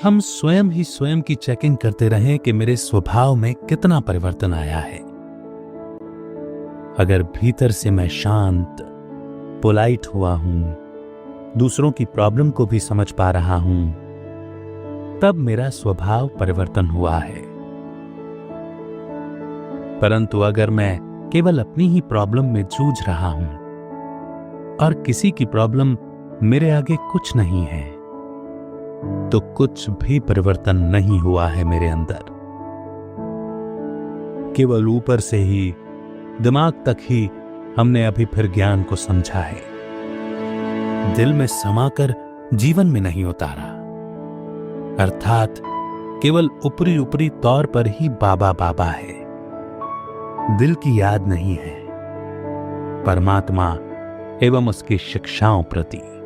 हम स्वयं ही स्वयं की चेकिंग करते रहें कि मेरे स्वभाव में कितना परिवर्तन आया है। अगर भीतर से मैं शांत, पोलाइट हुआ हूं, दूसरों की प्रॉब्लम को भी समझ पा रहा हूं, तब मेरा स्वभाव परिवर्तन हुआ है। परंतु अगर मैं केवल अपनी ही प्रॉब्लम में जूझ रहा हूं और किसी की प्रॉब्लम मेरे आगे कुछ नहीं है, तो कुछ भी परिवर्तन नहीं हुआ है मेरे अंदर। केवल ऊपर से ही, दिमाग तक ही हमने अभी फिर ज्ञान को समझा है, दिल में समाकर जीवन में नहीं उतारा। अर्थात केवल ऊपरी ऊपरी तौर पर ही बाबा बाबा है, दिल की याद नहीं है परमात्मा एवं उसकी शिक्षाओं प्रति।